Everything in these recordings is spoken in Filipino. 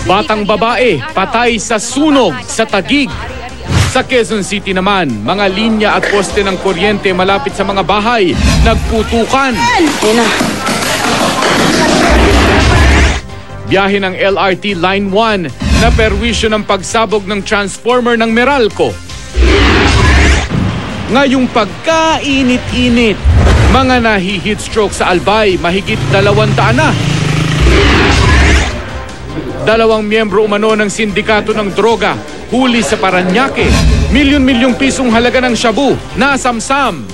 Batang babae, patay sa sunog sa Taguig. Sa Quezon City naman, mga linya at poste ng kuryente malapit sa mga bahay, nagputukan. Biyahe ng LRT Line 1 na perwisyo ng pagsabog ng transformer ng Meralco. Ngayong pagkainit-init, mga nahi-heat stroke sa Albay, mahigit 200 na. 2 miyembro umano ng sindikato ng droga, huli sa Parañaque. Milyon-milyong pisong halaga ng shabu, nasamsam.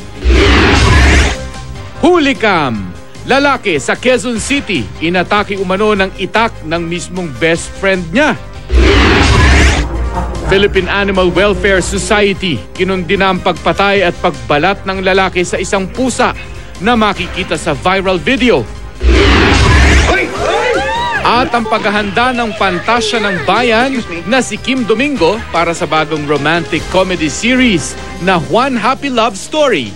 Hulikam! Lalaki sa Quezon City, inatake umano ng itak ng mismong best friend niya. Philippine Animal Welfare Society, kinundina ang pagpatay at pagbalat ng lalaki sa isang pusa na makikita sa viral video. At ang paghahanda ng pantasya ng bayan na si Kim Domingo para sa bagong romantic comedy series na One Happy Love Story.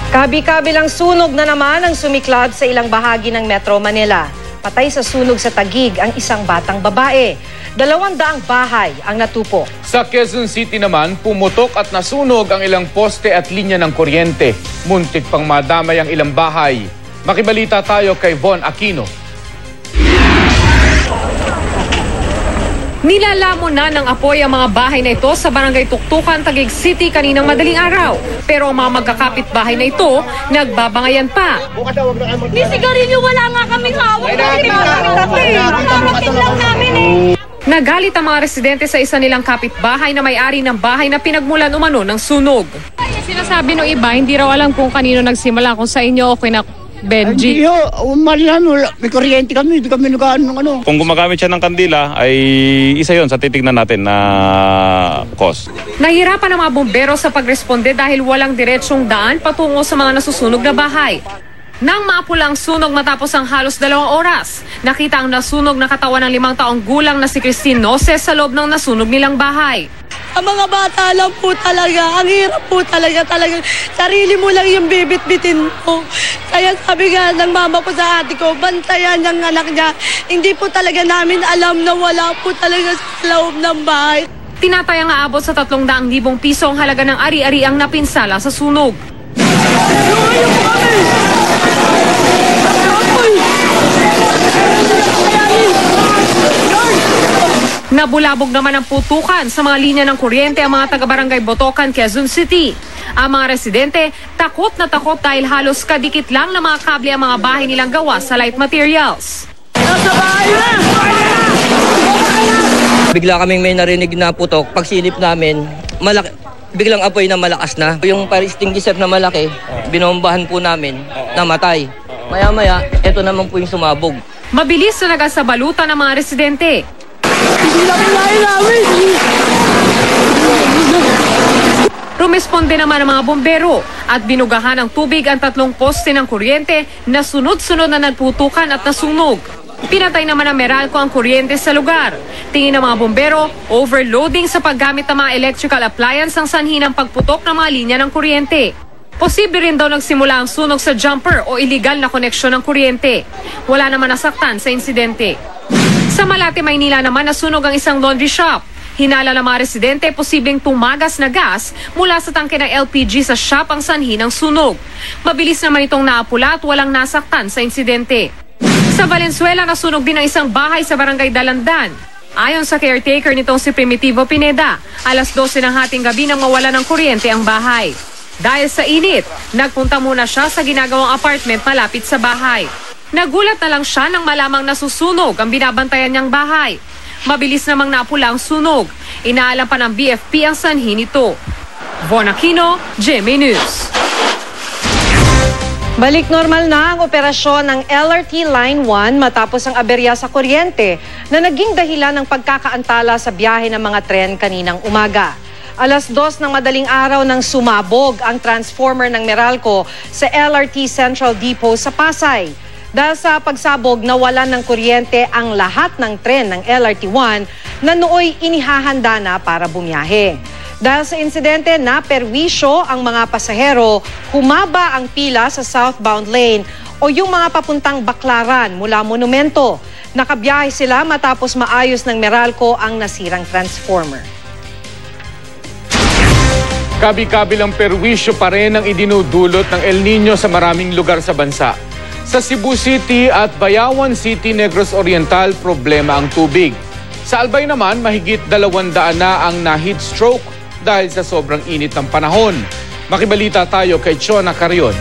Kabi-kabilang sunog na naman ang sumiklab sa ilang bahagi ng Metro Manila. Patay sa sunog sa Taguig ang isang batang babae. 200 bahay ang natupo. Sa Quezon City naman, pumutok at nasunog ang ilang poste at linya ng kuryente. Muntik pang madamay ang ilang bahay. Makibalita tayo kay Von Aquino. Nilalamon na ng apoy ang mga bahay na ito sa Barangay Tuktukan, Taguig City kaninang madaling araw. Pero ang mga magkakapit-bahay na ito, nagbabangayan pa. Ni sigarilyo, wala nga kaming hawak. Nakarating lang namin eh. Nagalit ang mga residente sa isa nilang kapitbahay na may-ari ng bahay na pinagmulan umano ng sunog. Sinasabi ng iba, hindi raw alam kung kanino nagsimula, kung sa inyo o kina Benji. Hindi ho, may kuryente kami, hindi kami nag-ano ng ano. Kung gumagamit siya ng kandila, ay isa yon sa titignan natin na cause. Nahirapan ang mga bumbero sa pagresponde dahil walang diretsong daan patungo sa mga nasusunog na bahay. Nang maapula ang sunog matapos ang halos 2 oras, nakita ang nasunog na katawan ng 5 taong gulang na si Christine Noses sa loob ng nasunog nilang bahay. Ang mga bata lang po talaga, ang hirap po talaga. Sarili mo lang yung bibit-bitin mo. Kaya sabi nga ng mama ko sa ate ko, bantayan ng anak niya. Hindi po talaga namin alam na wala po talaga sa loob ng bahay. Tinatayang aabot sa 300,000 piso ang halaga ng ari-ariang napinsala sa sunog. Nabulabog naman ang putukan sa mga linya ng kuryente ang mga taga-barangay Botocan, Quezon City. Ang mga residente, takot na takot dahil halos kadikit lang na mga kable ang mga bahay nilang gawa sa light materials. Bigla kaming may narinig na putok. Pagsilip namin, biglang apoy na malakas na. Yung fire extinguisher na malaki, binombahan po namin, namatay. Maya-maya, eto naman po yung sumabog. Mabilis na nagasabalutan ng mga residente. Rumesponde naman ang mga bombero at binugahan ng tubig ang 3 poste ng kuryente na sunod-sunod na nagputukan at nasunog. Pinatay naman ng Meralco ang kuryente sa lugar. Tingin ng mga bombero, overloading sa paggamit ng mga electrical appliance ang sanhi ng pagputok ng mga linya ng kuryente. Posible rin daw nagsimula ang sunog sa jumper o iligal na koneksyon ng kuryente. Wala naman nasaktan sa insidente. Sa Malate, Maynila naman nasunog ang isang laundry shop. Hinala ng mga residente, posibleng tumagas na gas mula sa tangke ng LPG sa shop ang sanhi ng sunog. Mabilis naman itong naapula at walang nasaktan sa insidente. Sa Valenzuela, nasunog din ang isang bahay sa Barangay Dalandan. Ayon sa caretaker nitong si Primitivo Pineda, alas 12 ng hating gabi nang mawala ng kuryente ang bahay. Dahil sa init, nagpunta muna siya sa ginagawang apartment malapit sa bahay. Nagulat na lang siya nang malamang nasusunog ang binabantayan niyang bahay. Mabilis namang napula ang sunog. Inaalam pa ng BFP ang sanhi nito. Von Aquino, GMA News. Balik normal na ang operasyon ng LRT Line 1 matapos ang aberya sa kuryente na naging dahilan ng pagkakaantala sa biyahe ng mga tren kaninang umaga. Alas 2 ng madaling araw nang sumabog ang transformer ng Meralco sa LRT Central Depot sa Pasay. Dahil sa pagsabog, nawalan ng kuryente ang lahat ng tren ng LRT 1 na nooy inihahanda na para bumiyahe. Dahil sa insidente na perwisyo ang mga pasahero, humaba ang pila sa southbound lane o yung mga papuntang Baclaran mula Monumento. Nakabiyahe sila matapos maayos ng Meralco ang nasirang transformer. Kabi-kabilang perwisyo pa rin ang idinudulot ng El Nino sa maraming lugar sa bansa. Sa Cebu City at Bayawan City, Negros Oriental, problema ang tubig. Sa Albay naman, mahigit 200 na ang na-heat stroke dahil sa sobrang init ng panahon. Makibalita tayo kay Chona Carion.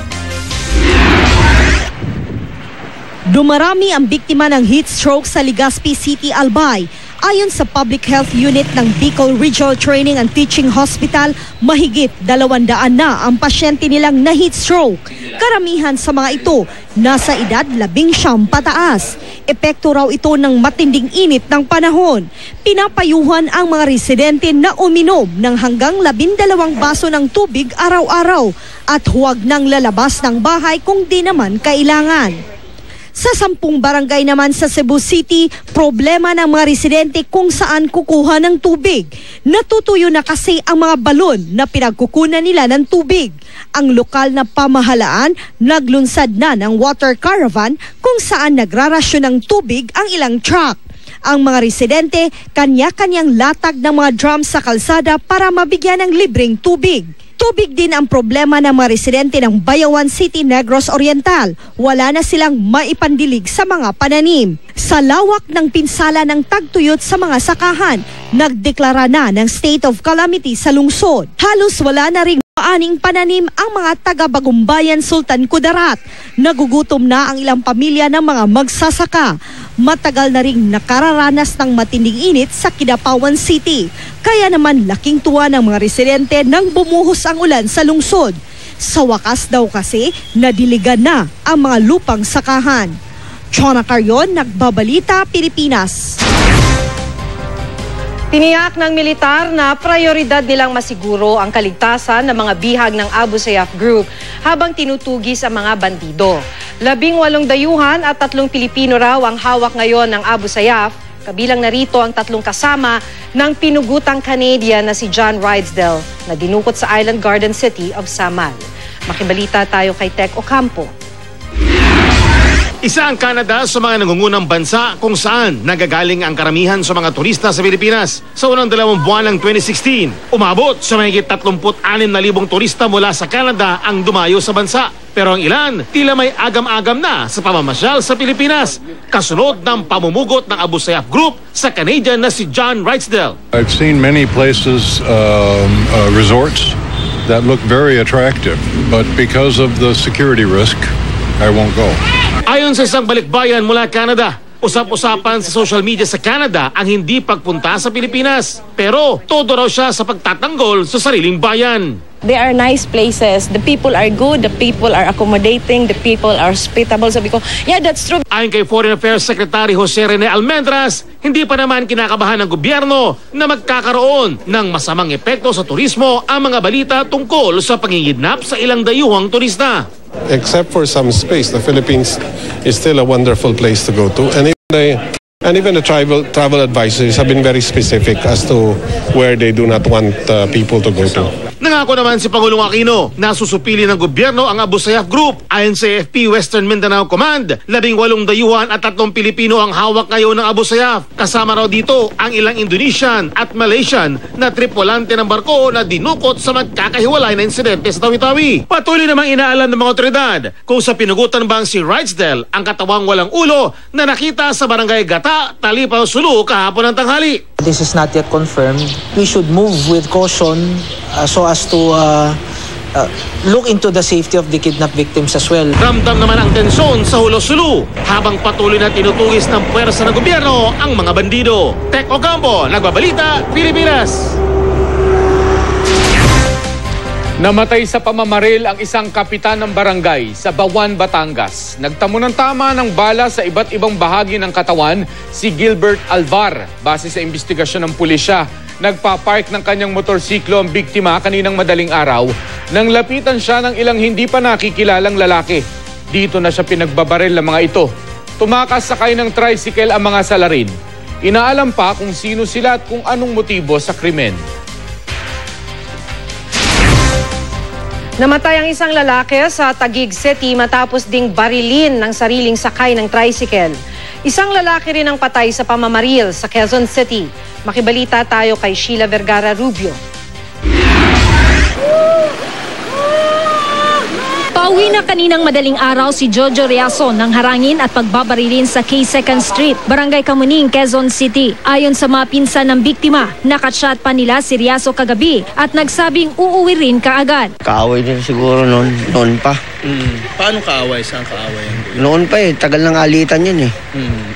Dumarami ang biktima ng heat stroke sa Legazpi City, Albay. Ayon sa Public Health Unit ng Bicol Regional Training and Teaching Hospital, mahigit 200 na ang pasyente nilang na heat stroke. Karamihan sa mga ito, nasa edad 19 pataas. Epekto raw ito ng matinding init ng panahon. Pinapayuhan ang mga residente na uminom ng hanggang 12 baso ng tubig araw-araw at huwag nang lalabas ng bahay kung di naman kailangan. Sa 10 barangay naman sa Cebu City, problema ng mga residente kung saan kukuha ng tubig. Natutuyo na kasi ang mga balon na pinagkukunan nila ng tubig. Ang lokal na pamahalaan naglunsad na ng water caravan kung saan nagrarasyon ng tubig ang ilang truck. Ang mga residente, kanya-kanyang latag ng mga drums sa kalsada para mabigyan ng libreng tubig. Tubig din ang problema ng mga residente ng Bayawan City, Negros Oriental. Wala na silang maipandilig sa mga pananim. Sa lawak ng pinsala ng tagtuyot sa mga sakahan, nagdeklara na ng state of calamity sa lungsod. Halos wala na ring maaning pananim ang mga taga-Bagumbayan, Sultan Kudarat. Nagugutom na ang ilang pamilya ng mga magsasaka. Matagal na ring nakararanas ng matinding init sa Kidapawan City. Kaya naman laking tuwa ng mga residente nang bumuhos ang ulan sa lungsod. Sa wakas daw kasi, nadiligan na ang mga lupang sakahan. Chona Carion, Nagbabalita, Pilipinas. Tiniyak ng militar na prioridad nilang masiguro ang kaligtasan ng mga bihag ng Abu Sayyaf Group habang tinutugis ang mga bandido. 18 dayuhan at 3 Pilipino raw ang hawak ngayon ng Abu Sayyaf. Kabilang narito ang 3 kasama ng pinugutang Canadian na si John Rydesdale na dinukot sa Island Garden City of Samal. Makibalita tayo kay Tech Ocampo. Isa ang Canada sa mga nangungunang bansa kung saan nagagaling ang karamihan sa mga turista sa Pilipinas. Sa unang 2 buwan ng 2016, umabot sa mahigit 36,000 turista mula sa Canada ang dumayo sa bansa. Pero ang ilan, tila may agam-agam na sa pamamasyal sa Pilipinas, kasunod ng pamumugot ng Abu Sayyaf Group sa Canadian na si John Rydesdale. I've seen many places, resorts that look very attractive, but because of the security risk, I won't go. Ayon sa isang balikbayan mula Canada, usap-usapan sa social media sa Canada ang hindi pagpunta sa Pilipinas. Pero todo raw siya sa pagtatanggol sa sariling bayan. They are nice places. The people are good. The people are accommodating. The people are hospitable. Sabi ko, yeah, that's true. Ayon kay Foreign Affairs Secretary Jose Rene Almendras, hindi pa naman kinakabahan ng gobyerno na magkakaroon ng masamang epekto sa turismo ang mga balita tungkol sa pangingidnap sa ilang dayuhang turista. Except for some space, the Philippines is still a wonderful place to go to. And even the travel advisors have been very specific as to where they do not want people to go to. Nangako naman si Pangulong Aquino na susupili ng gobyerno ang Abu Sayyaf Group. Ayon sa AFP Western Mindanao Command, 18 dayuhan at 3 Pilipino ang hawak ngayon ng Abu Sayyaf. Kasama raw dito ang ilang Indonesian at Malaysian na tripulante ng barko na dinukot sa magkakahiwalay na insidente sa Tawi-Tawi. Patuloy namang inaalam ng mga otoridad kung sa pinugutan bang si Rydesdale ang katawang walang ulo na nakita sa barangay Gata, Talipao, Sulu kahapon ng tanghali. This is not yet confirmed. We should move with caution so as to look into the safety of the kidnapped victims as well. Ramdam naman ang tensyon sa Hulo-Sulu habang patuloy na tinutugis ng puwersa ng gobyerno ang mga bandido. Tech Ocampo, Nagbabalita, Pilipinas. Namatay sa pamamaril ang isang kapitan ng barangay sa Bawan, Batangas. Nagtamo ng tama ng bala sa iba't ibang bahagi ng katawan si Gilbert Alvar. Base sa investigasyon ng pulisya, nagpapark ng kanyang motorsiklo ang biktima kaninang madaling araw nang lapitan siya ng ilang hindi pa nakikilalang lalaki. Dito na siya pinagbabaril ng mga ito. Tumakas sakay ng tricycle ang mga salarin. Inaalam pa kung sino sila at kung anong motibo sa krimen. Namatay ang isang lalaki sa Taguig City matapos ding barilin ng sariling sakay ng tricycle. Isang lalaki rin ang patay sa pamamaril sa Quezon City. Makibalita tayo kay Sheila Vergara Rubio. Pauwi na kaninang madaling araw si Jojo Riason ng harangin at pagbabarilin sa K2nd Street, Barangay Kamuning, Quezon City. Ayon sa mga pinsan ng biktima, nakatshot pa nila si Riaso kagabi at nagsabing uuwi rin kaagad. Kaaway din siguro noon pa. Paano kaaway? Saan kaaway? Noon pa tagal ng alitan yun eh.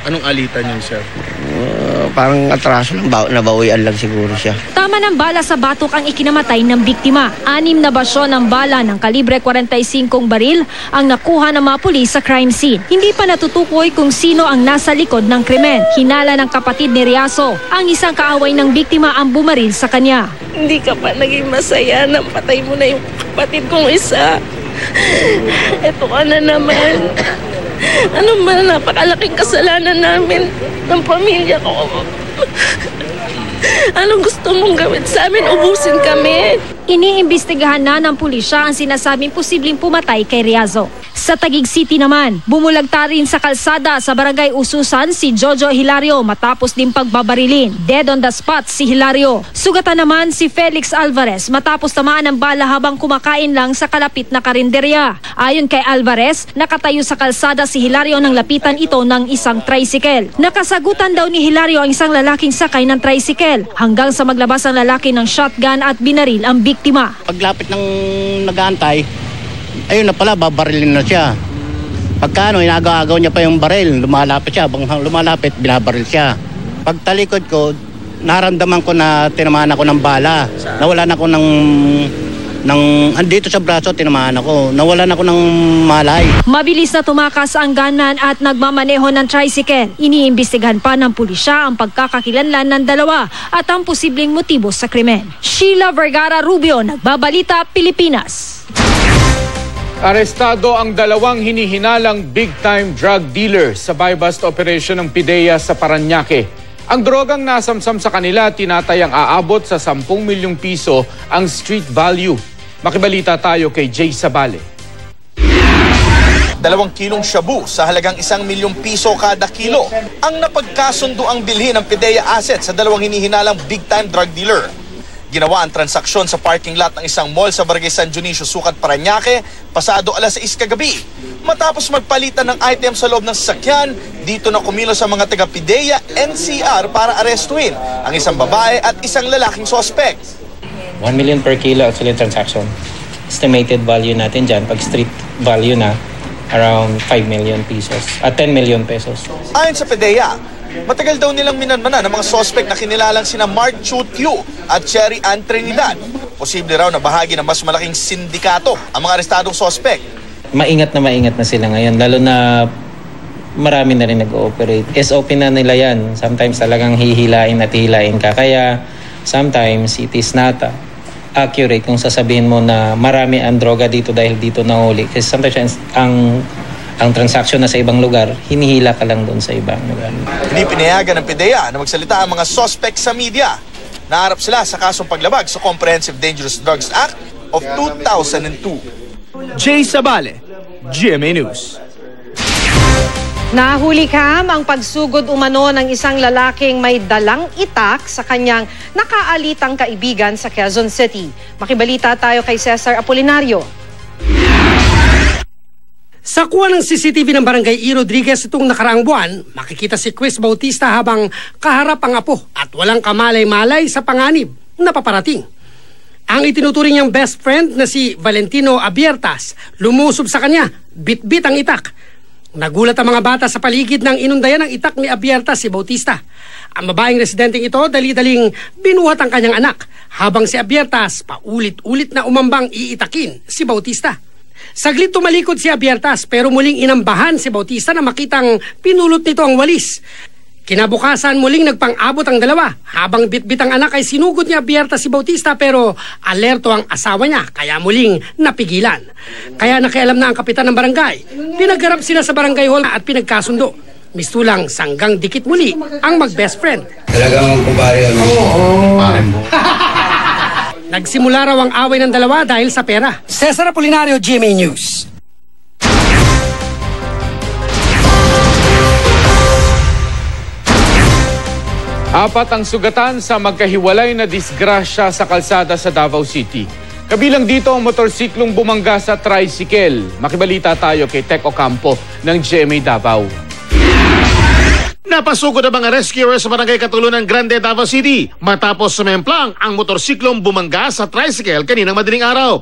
Anong alitan yun, sir? Parang atraso lang, nabawian lang siguro siya. Tama ng bala sa batok ang ikinamatay ng biktima. 6 na basyon ng bala ng kalibre 45 baril ang nakuha ng mga pulis sa crime scene. Hindi pa natutukoy kung sino ang nasa likod ng krimen. Hinala ng kapatid ni Riaso, ang isang kaaway ng biktima ang bumaril sa kanya. Hindi ka pa naging masaya nang patay mo na yung kapatid kong isa. Ito ka na naman. Ano man, napakalaking kasalanan namin ng pamilya ko. Anong gusto mong gawin sa amin? Ubusin kami. Iniimbestigahan na ng pulisya ang sinasabing posibleng pumatay kay Riaso. Sa Taguig City naman, bumulagta rin sa kalsada sa Barangay Ususan si Jojo Hilario matapos din pagbabarilin. Dead on the spot si Hilario. Sugatan naman si Felix Alvarez matapos tamaan ng bala habang kumakain lang sa kalapit na karinderya. Ayon kay Alvarez, nakatayo sa kalsada si Hilario nang lapitan ito ng isang tricycle. Nakasagutan daw ni Hilario ang isang lalaking sakay ng tricycle hanggang sa maglabas ang lalaki ng shotgun at binaril ang biktima. Paglapit ng nag-aantay, ayun na pala, babarilin na siya. Pagkano, inagaw niya pa yung baril, lumalapit siya, lumalapit, binabaril siya. Pagtalikod ko, naramdaman ko na tinamaan ako ng bala. Nawalan ako andito sa braso, tinamaan ako. Nawalan ako ng malay. Mabilis na tumakas ang gunman at nagmamaneho ng tricycle. Iniimbestigahan pa ng pulisya ang pagkakakilanlan ng dalawa at ang posibleng motibo sa krimen. Sheila Vergara Rubio, Nagbabalita, Pilipinas. Arestado ang dalawang hinihinalang big-time drug dealer sa buy-bust operation ng PIDEA sa Parañaque. Ang drogang nasamsam sa kanila tinatayang aabot sa 10 milyong piso ang street value. Makibalita tayo kay Jay Sabale. 2 kilong shabu sa halagang 1 milyong piso kada kilo ang napagkasundo ang bilhin ng PIDEA asset sa dalawang hinihinalang big-time drug dealer. Ginawa ang transaksyon sa parking lot ng isang mall sa Barangay San Dionisio, Sucat, Parañaque, pasado alas 6 kagabi. Matapos magpalitan ng item sa loob ng sasakyan, dito na kumilos sa mga taga-PIDEA NCR para arestuhin ang isang babae at isang lalaking suspect. 1 million per kilo actually transaction. Estimated value natin dyan, pag street value na, around 5 million pesos at 10 million pesos. Ayon sa PIDEA, matagal daw nilang minanmanan ng mga suspect na kinilalang sina Mark Chu Tiu at Cherry Ann Trinidad. Posible raw na bahagi ng mas malaking sindikato ang mga arestadong suspect. Maingat na sila ngayon, lalo na marami na rin nag-ooperate. SOP na nila yan. Sometimes talagang hihilain at hihilain ka. Kaya sometimes it is not accurate kung sasabihin mo na marami ang droga dito dahil dito nahuli. Kasi sometimes ang transaksyon na sa ibang lugar, hinihila ka lang doon sa ibang lugar. Hindi pinayagan ng PIDEA na magsalita ang mga suspect sa media. Naharap sila sa kasong paglabag sa Comprehensive Dangerous Drugs Act of 2002. Jay Sabale, GMA News. Nahuli kam ang pagsugod umano ng isang lalaking may dalang itak sa kanyang nakaalitang kaibigan sa Quezon City. Makibalita tayo kay Cesar Apolinario. Sa kuha ng CCTV ng Barangay E. Rodriguez itong nakaraang buwan, makikita si Chris Bautista habang kaharap ang apo at walang kamalay-malay sa panganib na paparating. Ang itinuturing niyang best friend na si Valentino Abiertas, lumusob sa kanya, bit-bit ang itak. Nagulat ang mga bata sa paligid ng inundayan ng itak ni Abiertas si Bautista. Ang babaeng residenteng ito dali-daling binuhat ang kanyang anak habang si Abiertas paulit-ulit na umambang iitakin si Bautista. Saglit tumalikod si Abiertas pero muling inambahan si Bautista na makitang pinulot nito ang walis. Kinabukasan muling nagpang-abot ang dalawa. Habang bit-bit ang anak ay sinugod niya Abiertas si Bautista pero alerto ang asawa niya kaya muling napigilan. Kaya nakialam na ang kapitan ng barangay. Pinagharap sila sa barangay hall at pinagkasundo. Mistulang sanggang dikit muli ang mag-best friend. Talagang kumpare ano? Oo. Nagsimula raw ang away ng dalawa dahil sa pera. Cesar Apolinario, GMA News. Apat ang sugatan sa magkahiwalay na disgrasya sa kalsada sa Davao City. Kabilang dito ang motorsiklong bumangga sa tricycle. Makibalita tayo kay Tec Ocampo ng GMA Davao. Napasugod ang mga rescuers sa barangay Katulunan Grande, Davao City matapos sumemplang ang motorsiklong bumangga sa tricycle kaninang madaling araw.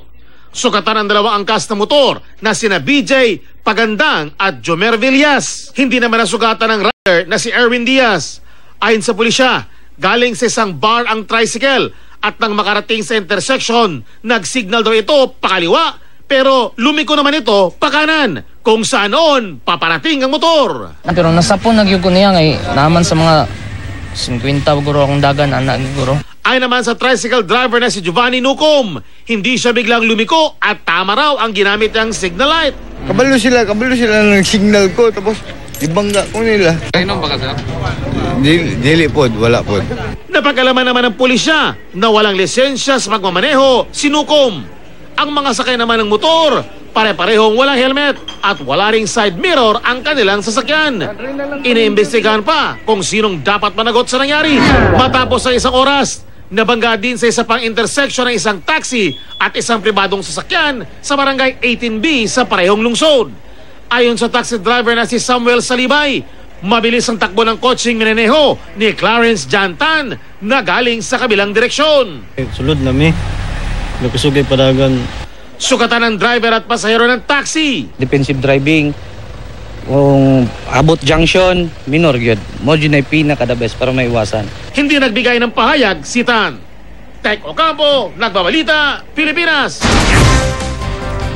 Sugatan ang dalawa angkas na motor na sina BJ Pagandang at Jomer Villas. Hindi naman nasugatan ang rider na si Erwin Diaz. Ayon sa pulisya, galing sa isang bar ang tricycle at nang makarating sa intersection, nagsignal daw ito pakaliwa pero lumiko naman ito pakanan kung saan noon paparating ang motor. Pero nasapon nagyugo niya ngay naman sa mga 50 guro akong dagan anak guro. Ayon naman sa tricycle driver na si Giovanni Nucom, hindi siya biglang lumiko at tama raw ang ginamit niyang signal light. Kabalo sila ng signal ko tapos ibangga ko nila. Kainom ba ka sir? Dili po, wala po. Napag-alaman naman ng pulisya na walang lisensya sa pagmamaneho si Nucom. Ang mga sakay naman ng motor, pare-parehong walang helmet at wala ring side mirror ang kanilang sasakyan. Iniimbestigahan pa kung sinong dapat managot sa nangyari. Matapos ang isang oras, nabangga din sa isa pang intersection ng isang taxi at isang pribadong sasakyan sa barangay 18B sa parehong lungsod. Ayon sa taxi driver na si Samuel Salibay, mabilis ang takbo ng kotseng mineneho ni Clarence Jantan na galing sa kabilang direksyon. Sulod na mi. Nakusugay padagan. Sukatan ng driver at pasahero ng taxi. Defensive driving. Kung abot junction, minor yun. Mojo na pinaka the best para maiwasan. Hindi nagbigay ng pahayag si Tan. Tec Ocampo, Nagbabalita, Pilipinas.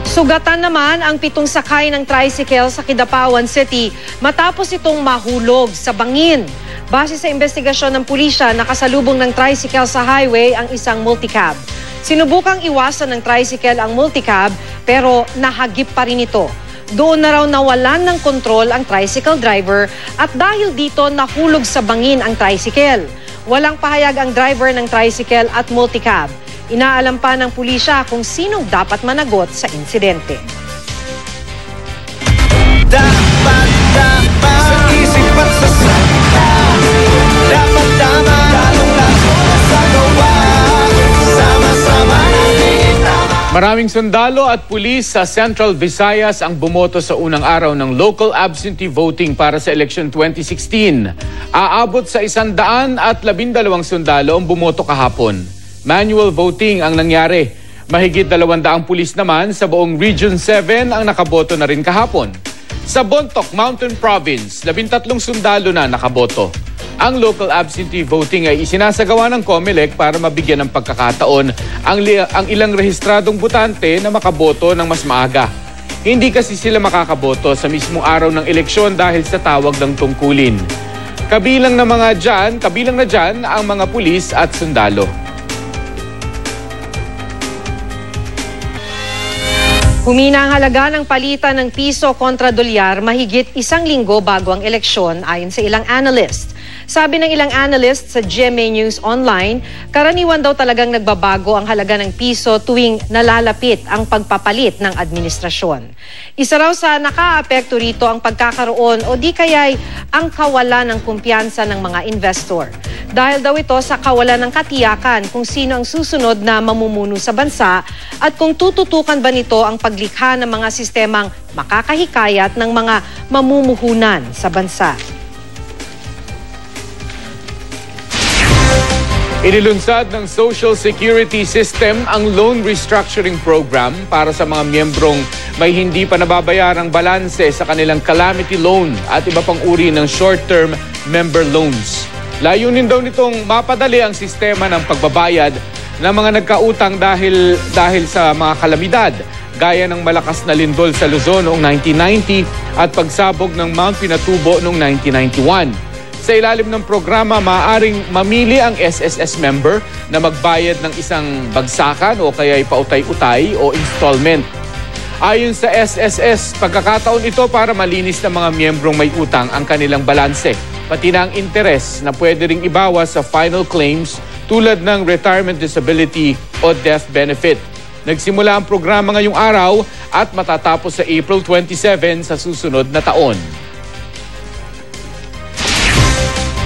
Sugatan naman ang 7 sakay ng tricycle sa Kidapawan City matapos itong mahulog sa bangin. Base sa investigasyon ng pulisya, nakasalubong ng tricycle sa highway ang isang multicab. Sinubukang iwasan ng tricycle ang multicab pero nahagip pa rin ito. Doon na raw nawalan ng kontrol ang tricycle driver at dahil dito nahulog sa bangin ang tricycle. Walang pahayag ang driver ng tricycle at multicab. Inaalam pa ng pulisya kung sinong dapat managot sa insidente. Dapat sa isip at sa salita, dapat lalong-lalo sa gawa, sama-sama natin tama. Maraming sundalo at pulis sa Central Visayas ang bumoto sa unang araw ng local absentee voting para sa election 2016. Aabot sa 112 sundalo ang bumoto kahapon. Manual voting ang nangyari. Mahigit 200 pulis naman sa buong Region 7 ang nakaboto na rin kahapon. Sa Bontoc Mountain Province, 13 sundalo na nakaboto. Ang local absentee voting ay isinasagawa ng COMELEC para mabigyan ng pagkakataon ang ilang rehistradong botante na makaboto ng mas maaga. Hindi kasi sila makakaboto sa mismong araw ng eleksyon dahil sa tawag ng tungkulin. Kabilang na dyan ang mga pulis at sundalo. Humina ang halaga ng palitan ng piso kontra dolyar mahigit 1 linggo bago ang eleksyon ayon sa ilang analyst. Sabi ng ilang analyst sa GMA News Online, karaniwan daw talagang nagbabago ang halaga ng piso tuwing nalalapit ang pagpapalit ng administrasyon. Isa raw sa nakaapekto rito ang pagkakaroon o di kaya'y ang kawalan ng kumpiyansa ng mga investor. Dahil daw ito sa kawalan ng katiyakan kung sino ang susunod na mamumuno sa bansa at kung tututukan ba nito ang paglikha ng mga sistemang makakahikayat ng mga mamumuhunan sa bansa. Inilunsad ng Social Security System ang Loan Restructuring Program para sa mga miyembrong may hindi pa nababayarang balanse sa kanilang calamity loan at iba pang uri ng short-term member loans. Layunin daw nitong mapadali ang sistema ng pagbabayad ng mga nagkautang dahil sa mga kalamidad gaya ng malakas na lindol sa Luzon noong 1990 at pagsabog ng Mount Pinatubo noong 1991. Sa ilalim ng programa, maaaring mamili ang SSS member na magbayad ng isang bagsakan o kaya'y pautay-utay o installment. Ayon sa SSS, pagkakataon ito para malinis ng mga miyembrong may utang ang kanilang balanse, pati na ang interes na pwede ring ibawas sa final claims tulad ng retirement disability o death benefit. Nagsimula ang programa ngayong araw at matatapos sa April 27 sa susunod na taon.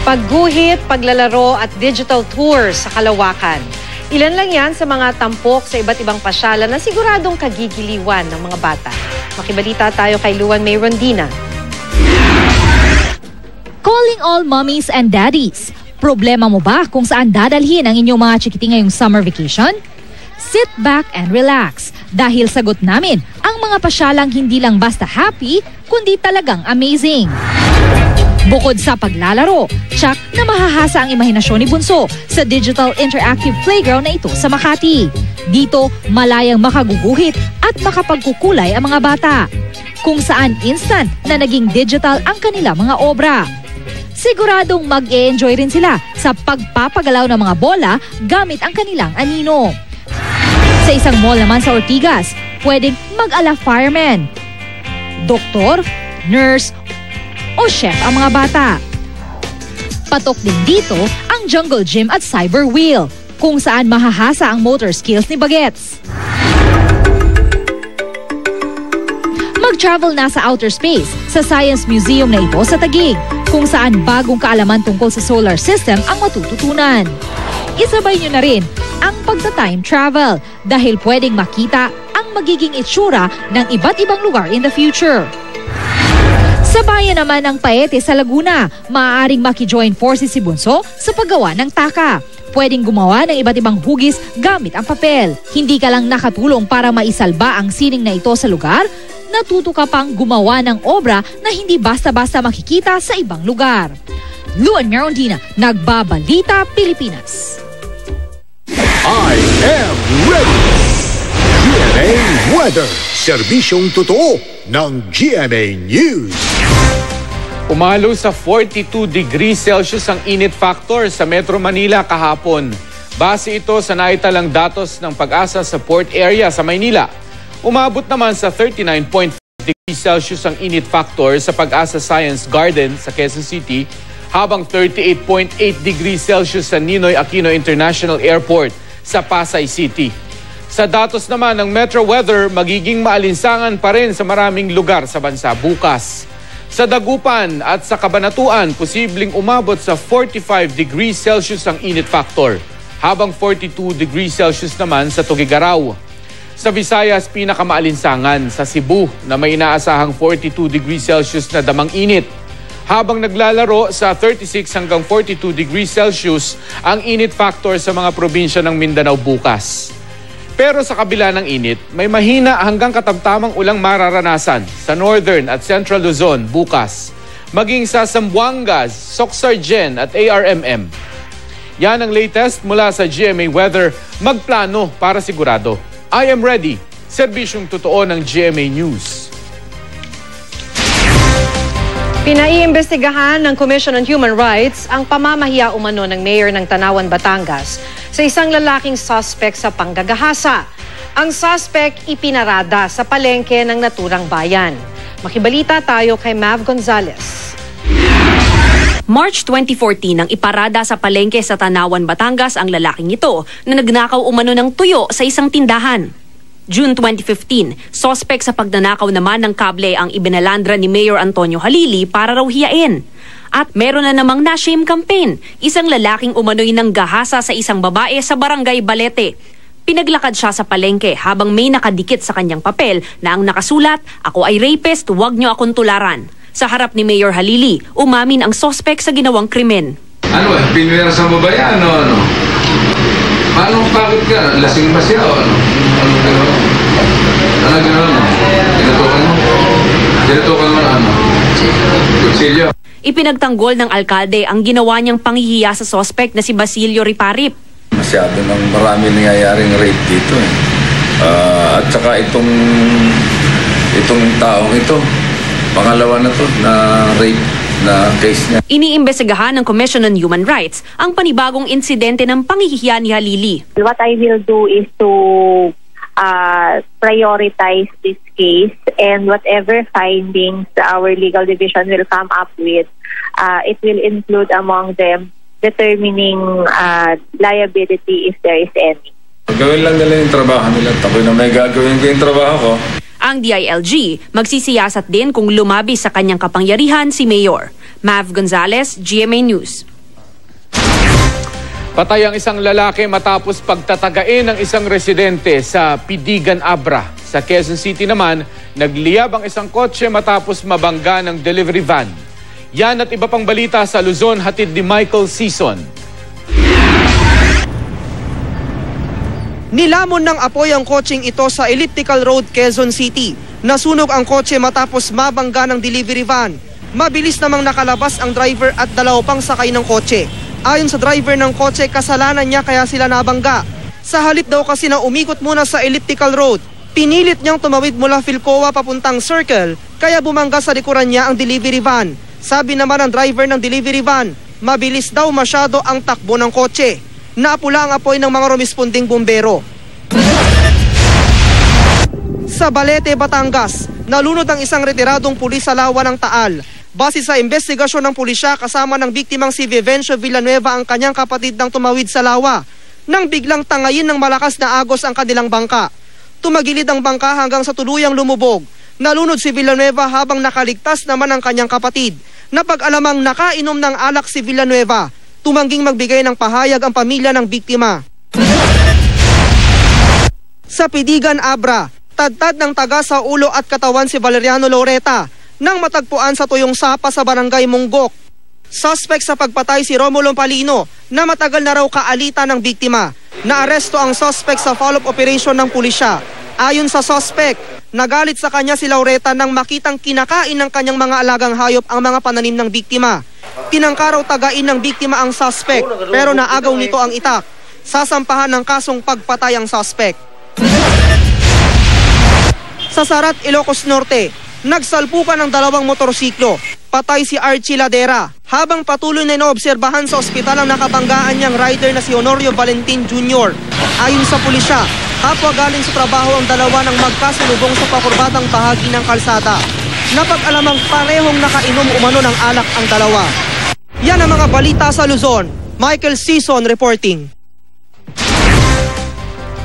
Pagguhit, paglalaro at digital tours sa Kalawakan. Ilan lang yan sa mga tampok sa iba't ibang pasyalan na siguradong kagigiliwan ng mga bata. Makibalita tayo kay Luan May Rondina. Calling all mommies and daddies. Problema mo ba kung saan dadalhin ang inyong mga chikiti ngayong summer vacation? Sit back and relax dahil sagot namin ang mga pasyalang hindi lang basta happy, kundi talagang amazing. Bukod sa paglalaro, tsak na mahahasa ang imahinasyon ni Bunso sa digital interactive playground na ito sa Makati. Dito, malayang makaguguhit at makapagkukulay ang mga bata. Kung saan instant na naging digital ang kanila mga obra. Siguradong mag-e-enjoy rin sila sa pagpapagalaw ng mga bola gamit ang kanilang anino. Sa isang mall naman sa Ortigas, pwedeng mag-ala fireman, doktor, nurse, o chef ang mga bata. Patok din dito ang jungle gym at cyber wheel, kung saan mahahasa ang motor skills ni Bagets. Mag-travel na sa outer space sa Science Museum na ito sa Taguig, kung saan bagong kaalaman tungkol sa solar system ang matututunan. Isabay nyo na rin ang pagta-time travel dahil pwedeng makita ang magiging itsura ng iba't ibang lugar in the future. Sa bayan naman ng Paete sa Laguna, maaaring maki-join forces si Bunso sa paggawa ng taka. Pwedeng gumawa ng iba't ibang hugis gamit ang papel. Hindi ka lang nakatulong para maisalba ang sining na ito sa lugar, natuto ka pang gumawa ng obra na hindi basta-basta makikita sa ibang lugar. Luan Merondina, Nagbabalita, Pilipinas. I am ready! GMA Weather, serbisyong totoo ng GMA News. Umalo sa 42 degrees Celsius ang init factor sa Metro Manila kahapon. Base ito sa naitalang datos ng Pag-asa sa port area sa Maynila. Umabot naman sa 39.5 degrees Celsius ang init factor sa Pag-asa Science Garden sa Quezon City, habang 38.8 degrees Celsius sa Ninoy Aquino International Airport sa Pasay City. Sa datos naman ng Metro Weather, magiging maalinsangan pa rin sa maraming lugar sa bansa bukas. Sa Dagupan at sa Cabanatuan, posibleng umabot sa 45 degrees Celsius ang init factor, habang 42 degrees Celsius naman sa Tugigaraw. Sa Visayas, pinakamaalinsangan sa Cebu na may inaasahang 42 degrees Celsius na damang init, habang naglalaro sa 36 hanggang 42 degrees Celsius ang init factor sa mga probinsya ng Mindanao bukas. Pero sa kabila ng init, may mahina hanggang katamtamang ulang mararanasan sa Northern at Central Luzon bukas, maging sa Zamboangas, Soxargen at ARMM. Yan ang latest mula sa GMA Weather. Magplano para sigurado. I am ready. Serbisyong totoo ng GMA News. Pinaiimbestigahan ng Commission on Human Rights ang pamamahiya umano ng mayor ng Tanawan, Batangas sa isang lalaking suspect sa panggagahasa. Ang suspect ipinarada sa palengke ng naturang bayan. Makibalita tayo kay Mav Gonzalez. March 2014 nang iparada sa palengke sa Tanawan, Batangas ang lalaking ito na nagnakaw umano ng tuyo sa isang tindahan. June 2015, suspect sa pagnanakaw naman ng kable ang ibinalandra ni Mayor Antonio Halili para raw hiyain. At meron na namang na-shame campaign, isang lalaking umano'y nanggahasa sa isang babae sa barangay Balete. Pinaglakad siya sa palengke habang may nakadikit sa kanyang papel na ang nakasulat, "Ako ay rapist, huwag niyo akong tularan." Sa harap ni Mayor Halili, umamin ang suspect sa ginawang krimen. Ano pinwersa mo ba yan o ano? Paano bakit ka? Lasing ba siya o ano? Ano gano'n? Ano gano'n? Tinatukan mo na ano? Kutsilyo. Ipinagtanggol ng alkalde ang ginawa niyang panghihiya sa suspect na si Basilio Riparip. Masyado nang marami nangyayaring rape dito eh. At saka itong taong ito, pangalawa na to na rape na case niya. Iniimbestigahan ng Commission on Human Rights ang panibagong insidente ng panghihiya ni Halili. What I will do is to prioritize this case, and whatever findings our legal division will come up with, it will include among them determining liability if there is any. Gawin lang nila yung trabaho nila. Tapoy na may gagawin ko yung trabaho ko. Ang DILG magsisiyasat din kung lumabi sa kanyang kapangyarihan si Mayor. Mav Gonzalez, GMA News. Patay ang isang lalaki matapos pagtatagain ng isang residente sa Pidigan, Abra. Sa Quezon City naman, nagliyab ang isang kotse matapos mabangga ng delivery van. Yan at iba pang balita sa Luzon, hatid ni Michael Season. Nilamon ng apoy ang kotseng ito sa Elliptical Road, Quezon City. Nasunog ang kotse matapos mabangga ng delivery van. Mabilis namang nakalabas ang driver at 2 pang sakay ng kotse. Ayon sa driver ng kotse, kasalanan niya kaya sila nabangga. Sa halip daw kasi na umikot muna sa Elliptical Road, pinilit niyang tumawid mula Philcoa papuntang Circle, kaya bumangga sa likuran niya ang delivery van. Sabi naman ng driver ng delivery van, mabilis daw masyado ang takbo ng kotse. Napula ang apoy ng mga rumisponding bumbero. Sa Balete, Batangas, nalunod ang isang retiradong pulis sa lawa ng Taal. Base sa investigasyon ng pulisya, kasama ng biktimang si Vivencio Villanueva ang kanyang kapatid nang tumawid sa lawa, nang biglang tangayin ng malakas na agos ang kanilang bangka. Tumagilid ang bangka hanggang sa tuluyang lumubog. Nalunod si Villanueva habang nakaligtas naman ang kanyang kapatid. Napag-alamang nakainom ng alak si Villanueva, tumangging magbigay ng pahayag ang pamilya ng biktima. Sa Pidigan, Abra, tadtad ng taga sa ulo at katawan si Valeriano Loreta nang matagpuan sa tuyong sapa sa barangay Munggok. Suspect sa pagpatay si Romulo Palino na matagal na raw kaalita ng biktima. Naaresto ang suspect sa follow-up operation ng pulisya. Ayon sa suspect, nagalit sa kanya si Loreta nang makitang kinakain ng kanyang mga alagang hayop ang mga pananim ng biktima. Tinangka raw tagain ng biktima ang suspect pero naagaw nito ang itak. Sasampahan ng kasong pagpatay ang suspect. Sa Sarat, Ilocos Norte, nagsalpukan ng 2 motorsiklo. Patay si Archie Ladera habang patuloy na inoobserbahan sa ospital ang nakabanggaan niyang rider na si Honorio Valentin Jr. Ayon sa pulisya, kapwa galing sa trabaho ang 2 nang magkasalubong sa pakurbatang bahagi ng kalsada. Napag-alamang parehong nakainom umano ng alak ang 2. Yan ang mga balita sa Luzon. Michael Season reporting.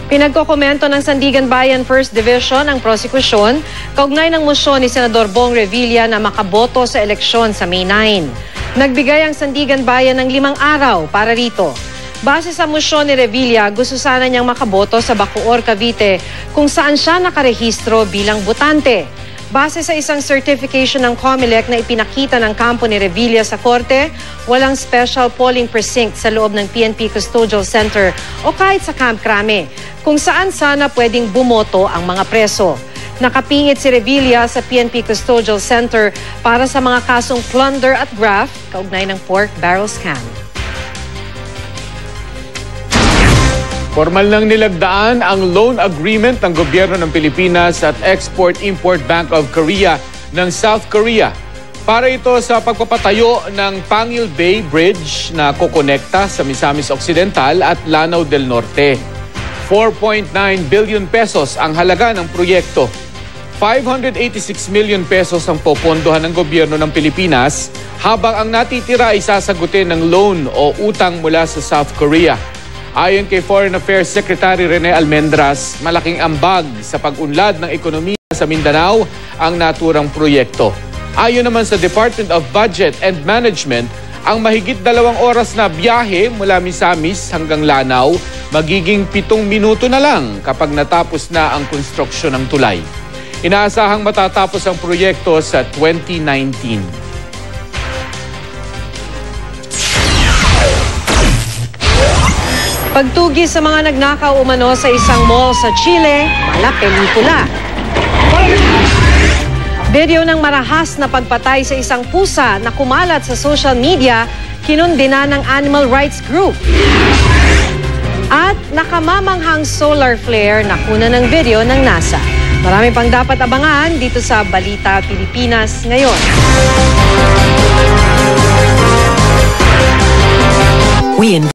Pinagkokomento ng Sandigan Bayan 1st Division ang prosekusyon kaugnay ng mosyon ni Senador Bong Revilla na makaboto sa eleksyon sa May 9. Nagbigay ang Sandigan Bayan ng 5 araw para rito. Base sa mosyon ni Revilla, gusto sana niyang makaboto sa Bacoor, Cavite kung saan siya nakarehistro bilang botante. Base sa isang certification ng COMELEC na ipinakita ng kampo ni Revilla sa korte, walang special polling precinct sa loob ng PNP Custodial Center o kahit sa Camp Crame, kung saan sana pwedeng bumoto ang mga preso. Nakapingit si Revilla sa PNP Custodial Center para sa mga kasong plunder at graft kaugnay ng pork barrel scam. Formal nang nilagdaan ang loan agreement ng gobyerno ng Pilipinas at Export-Import Bank of Korea ng South Korea para ito sa pagpapatayo ng Pangil Bay Bridge na kokonekta sa Misamis Occidental at Lanao del Norte. 4.9 billion pesos ang halaga ng proyekto. 586 million pesos ang popondohan ng gobyerno ng Pilipinas habang ang natitira ay sasagutin ng loan o utang mula sa South Korea. Ayon kay Foreign Affairs Secretary Rene Almendras, malaking ambag sa pag-unlad ng ekonomiya sa Mindanao ang naturang proyekto. Ayon naman sa Department of Budget and Management, ang mahigit 2 oras na biyahe mula Misamis hanggang Lanao, magiging 7 minuto na lang kapag natapos na ang konstruksyon ng tulay. Inaasahang matatapos ang proyekto sa 2019. Pagtugi sa mga nagnakaw umano sa isang mall sa Chile, mala pelikula. Video ng marahas na pagpatay sa isang pusa na kumalat sa social media, kinundina ng animal rights group. At nakamamanghang solar flare na kuna ng video ng NASA. Marami pang dapat abangan dito sa Balita Pilipinas ngayon.